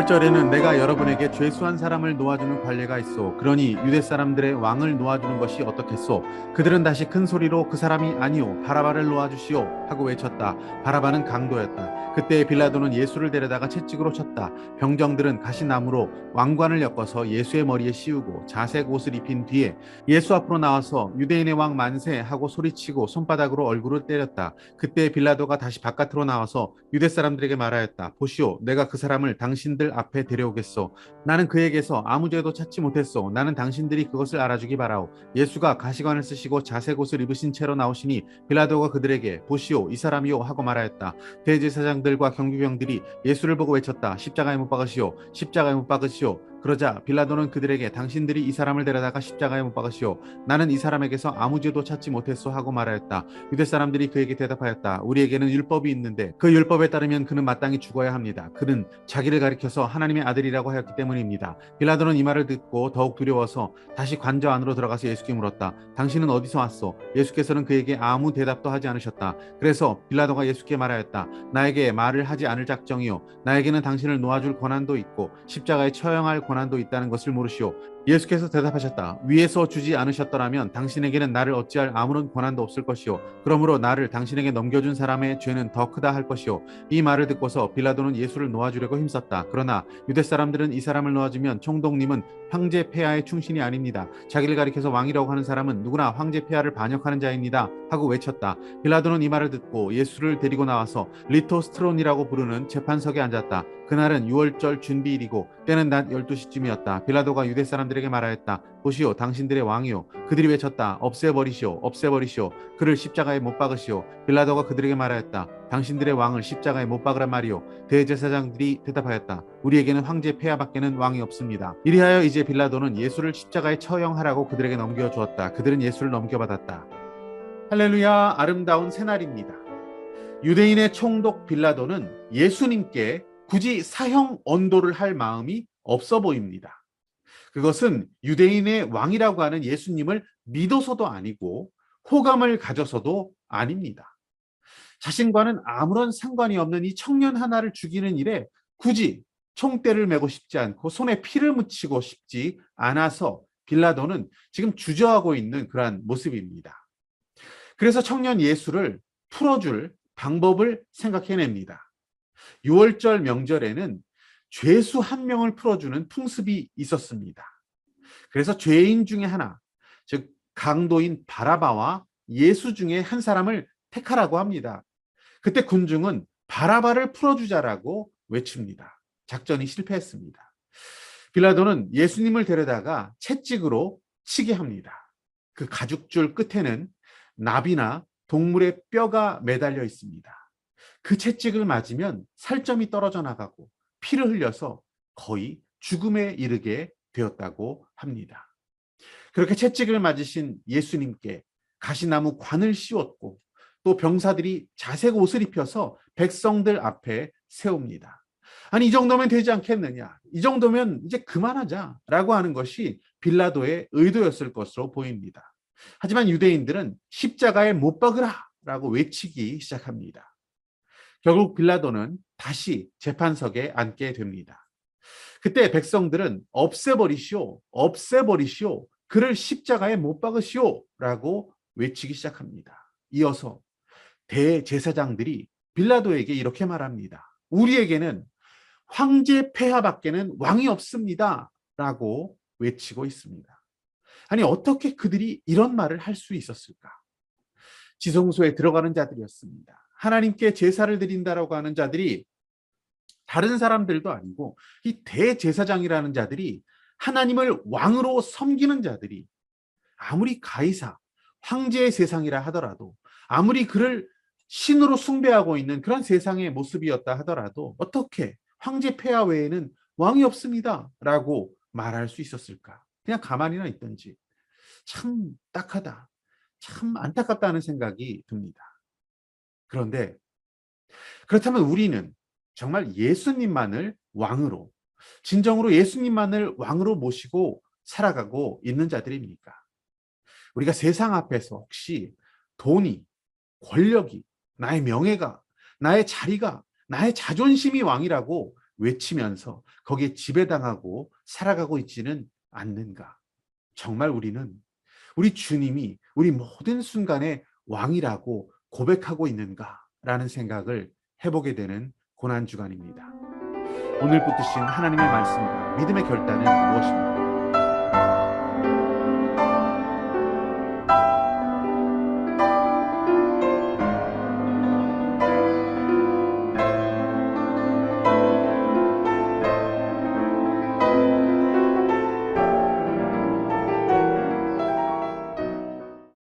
유월절에는 내가 여러분에게 죄수한 사람을 놓아주는 관례가 있어. 그러니 유대 사람들의 왕을 놓아주는 것이 어떻겠소? 그들은 다시 큰 소리로 그 사람이 아니오 바라바를 놓아주시오 하고 외쳤다. 바라바는 강도였다. 그때 빌라도는 예수를 데려다가 채찍으로 쳤다. 병정들은 가시나무로 왕관을 엮어서 예수의 머리에 씌우고 자색 옷을 입힌 뒤에 예수 앞으로 나와서 유대인의 왕 만세 하고 소리치고 손바닥으로 얼굴을 때렸다. 그때 빌라도가 다시 바깥으로 나와서 유대 사람들에게 말하였다. 보시오, 내가 그 사람을 당신들 앞에 데려오겠소. 나는 그에게서 아무 죄도 찾지 못했소. 나는 당신들이 그것을 알아주기 바라오. 예수가 가시관을 쓰시고 자색 옷을 입으신 채로 나오시니 빌라도가 그들에게 보시오, 이 사람이요 하고 말하였다. 대제사장들과 경비병들이 예수를 보고 외쳤다. 십자가에 못 박으시오, 십자가에 못 박으시오. 그러자 빌라도는 그들에게 당신들이 이 사람을 데려다가 십자가에 못 박으시오. 나는 이 사람에게서 아무 죄도 찾지 못했소 하고 말하였다. 유대 사람들이 그에게 대답하였다. 우리에게는 율법이 있는데 그 율법에 따르면 그는 마땅히 죽어야 합니다. 그는 자기를 가리켜서 하나님의 아들이라고 하였기 때문입니다. 빌라도는 이 말을 듣고 더욱 두려워서 다시 관저 안으로 들어가서 예수께 물었다. 당신은 어디서 왔소? 예수께서는 그에게 아무 대답도 하지 않으셨다. 그래서 빌라도가 예수께 말하였다. 나에게 말을 하지 않을 작정이요, 나에게는 당신을 놓아줄 권한도 있고 십자가에 처형할 권한도 있다는 것을 모르시오. 예수께서 대답하셨다. 위에서 주지 않으셨더라면 당신에게는 나를 어찌할 아무런 권한도 없을 것이요, 그러므로 나를 당신에게 넘겨준 사람의 죄는 더 크다 할 것이요. 이 말을 듣고서 빌라도는 예수를 놓아주려고 힘썼다. 그러나 유대 사람들은 이 사람을 놓아주면 총독님은 황제 폐하의 충신이 아닙니다. 자기를 가리켜서 왕이라고 하는 사람은 누구나 황제 폐하를 반역하는 자입니다 하고 외쳤다. 빌라도는 이 말을 듣고 예수를 데리고 나와서 리토스트론이라고 부르는 재판석에 앉았다. 그날은 유월절 준비일이고 때는 낮 12시쯤이었다. 빌라도가 유대 사람들에게 말하였다. 보시오, 당신들의 왕이요. 그들이 외쳤다. 없애버리시오, 없애버리시오. 그를 십자가에 못 박으시오. 빌라도가 그들에게 말하였다. 당신들의 왕을 십자가에 못 박으란 말이오. 대제사장들이 대답하였다. 우리에게는 황제 폐하밖에는 왕이 없습니다. 이리하여 이제 빌라도는 예수를 십자가에 처형하라고 그들에게 넘겨주었다. 그들은 예수를 넘겨받았다. 할렐루야, 아름다운 새날입니다. 유대인의 총독 빌라도는 예수님께 굳이 사형 언도를 할 마음이 없어 보입니다. 그것은 유대인의 왕이라고 하는 예수님을 믿어서도 아니고 호감을 가져서도 아닙니다. 자신과는 아무런 상관이 없는 이 청년 하나를 죽이는 일에 굳이 총대를 메고 싶지 않고 손에 피를 묻히고 싶지 않아서 빌라도는 지금 주저하고 있는 그러한 모습입니다. 그래서 청년 예수를 풀어줄 방법을 생각해냅니다. 유월절 명절에는 죄수 한 명을 풀어주는 풍습이 있었습니다. 그래서 죄인 중에 하나, 즉 강도인 바라바와 예수 중에 한 사람을 택하라고 합니다. 그때 군중은 바라바를 풀어주자라고 외칩니다. 작전이 실패했습니다. 빌라도는 예수님을 데려다가 채찍으로 치게 합니다. 그 가죽줄 끝에는 나비나 동물의 뼈가 매달려 있습니다. 그 채찍을 맞으면 살점이 떨어져 나가고 피를 흘려서 거의 죽음에 이르게 되었다고 합니다. 그렇게 채찍을 맞으신 예수님께 가시나무 관을 씌웠고 또 병사들이 자색 옷을 입혀서 백성들 앞에 세웁니다. 아니, 이 정도면 되지 않겠느냐, 이 정도면 이제 그만하자라고 하는 것이 빌라도의 의도였을 것으로 보입니다. 하지만 유대인들은 십자가에 못 박으라 라고 외치기 시작합니다. 결국 빌라도는 다시 재판석에 앉게 됩니다. 그때 백성들은 없애버리시오, 없애버리시오, 그를 십자가에 못 박으시오 라고 외치기 시작합니다. 이어서 대제사장들이 빌라도에게 이렇게 말합니다. 우리에게는 황제 폐하밖에는 왕이 없습니다 라고 외치고 있습니다. 아니, 어떻게 그들이 이런 말을 할 수 있었을까? 지성소에 들어가는 자들이었습니다. 하나님께 제사를 드린다라고 하는 자들이 다른 사람들도 아니고 이 대제사장이라는 자들이 하나님을 왕으로 섬기는 자들이 아무리 가이사, 황제의 세상이라 하더라도, 아무리 그를 신으로 숭배하고 있는 그런 세상의 모습이었다 하더라도 어떻게 황제 폐하 외에는 왕이 없습니다 라고 말할 수 있었을까? 그냥 가만히나 있던지. 참 딱하다, 참 안타깝다는 생각이 듭니다. 그런데 그렇다면 우리는 정말 예수님만을 왕으로, 진정으로 예수님만을 왕으로 모시고 살아가고 있는 자들입니까? 우리가 세상 앞에서 혹시 돈이, 권력이, 나의 명예가, 나의 자리가, 나의 자존심이 왕이라고 외치면서 거기에 지배당하고 살아가고 있지는 않는가? 정말 우리는 우리 주님이 우리 모든 순간에 왕이라고 고백하고 있는가라는 생각을 해보게 되는 고난주간입니다. 오늘 붙드신 하나님의 말씀과 믿음의 결단은 무엇입니까?